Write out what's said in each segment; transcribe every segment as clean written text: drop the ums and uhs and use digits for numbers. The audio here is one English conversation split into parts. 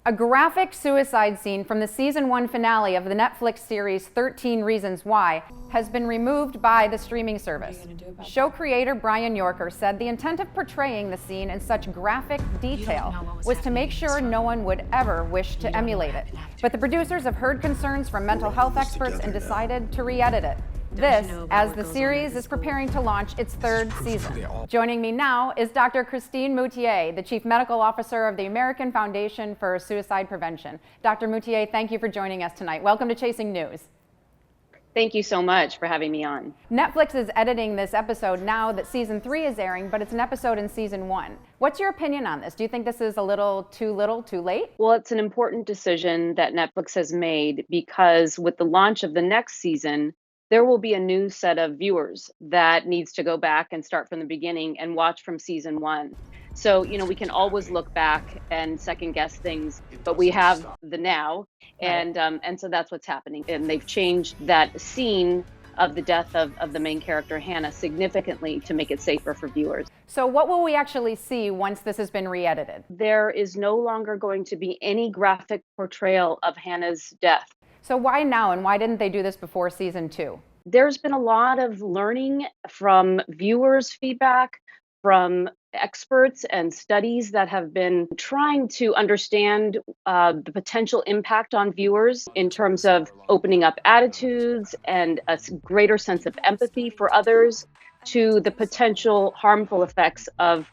A graphic suicide scene from the season 1 finale of the Netflix series 13 Reasons Why has been removed by the streaming service. Show creator Brian Yorker said the intent of portraying the scene in such graphic detail was to make sure no one would ever wish to emulate it. But the producers have heard concerns from mental health experts and decided to re-edit it. This, as the series is preparing to launch its 3rd season. Joining me now is Dr. Christine Moutier, the Chief Medical Officer of the American Foundation for Suicide Prevention. Dr. Moutier, thank you for joining us tonight. Welcome to Chasing News. Thank you so much for having me on. Netflix is editing this episode now that season 3 is airing, but it's an episode in season 1. What's your opinion on this? Do you think this is a little, too late? Well, it's an important decision that Netflix has made because with the launch of the next season, there will be a new set of viewers that needs to go back and start from the beginning and watch from season 1. So, we can always look back and second guess things, but we have the now, and so that's what's happening. And they've changed that scene of the death of the main character, Hannah, significantly to make it safer for viewers. So what will we actually see once this has been re-edited? There is no longer going to be any graphic portrayal of Hannah's death. So why now, and why didn't they do this before season 2? There's been a lot of learning from viewers' feedback, from experts and studies that have been trying to understand the potential impact on viewers in terms of opening up attitudes and a greater sense of empathy for others to the potential harmful effects of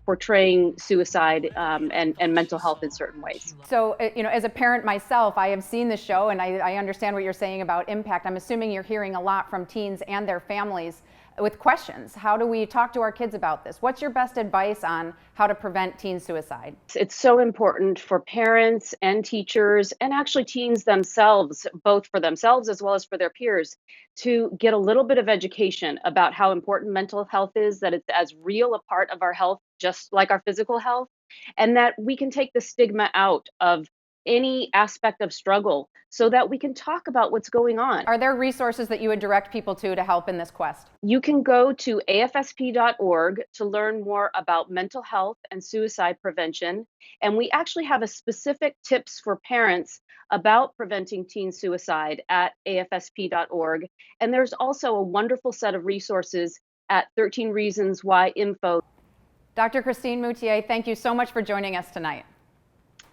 portraying suicide and mental health in certain ways. So, as a parent myself, I have seen the show and I understand what you're saying about impact. I'm assuming you're hearing a lot from teens and their families with questions. How do we talk to our kids about this? What's your best advice on how to prevent teen suicide? It's so important for parents and teachers and actually teens themselves, both for themselves as well as for their peers, to get a little bit of education about how important mental health is, that it's as real a part of our health just like our physical health, and that we can take the stigma out of any aspect of struggle so that we can talk about what's going on. Are there resources that you would direct people to help in this quest? You can go to afsp.org to learn more about mental health and suicide prevention. And we actually have a specific tips for parents about preventing teen suicide at afsp.org. And there's also a wonderful set of resources at 13 Reasons Why info. Dr. Christine Moutier, thank you so much for joining us tonight.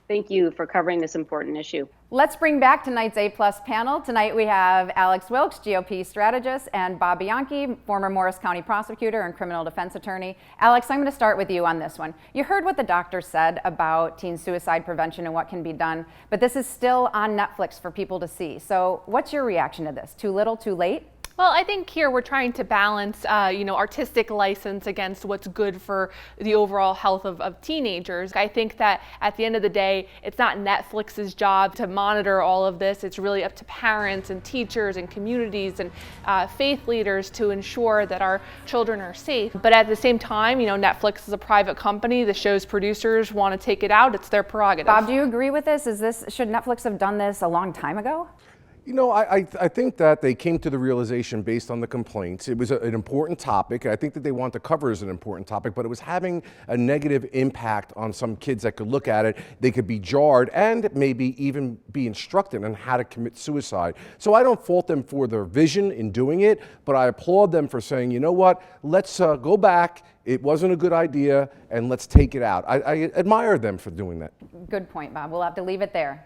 Thank you for covering this important issue. Let's bring back tonight's A+ panel. Tonight we have Alex Wilkes, GOP strategist, and Bob Bianchi, former Morris County prosecutor and criminal defense attorney. Alex, I'm going to start with you on this one. You heard what the doctor said about teen suicide prevention and what can be done, but this is still on Netflix for people to see. So what's your reaction to this? Too little, too late? Well, I think here we're trying to balance, artistic license against what's good for the overall health of teenagers. I think that at the end of the day, it's not Netflix's job to monitor all of this. It's really up to parents and teachers and communities and faith leaders to ensure that our children are safe. But at the same time, Netflix is a private company. The show's producers want to take it out. It's their prerogative. Bob, do you agree with this? Should Netflix have done this a long time ago? I think that they came to the realization based on the complaints. It was an important topic. I think that they want to cover as an important topic, but it was having a negative impact on some kids that could look at it. They could be jarred and maybe even be instructed on how to commit suicide. So I don't fault them for their vision in doing it, but I applaud them for saying, you know what, let's go back. It wasn't a good idea, and let's take it out. I admire them for doing that. Good point, Bob. We'll have to leave it there.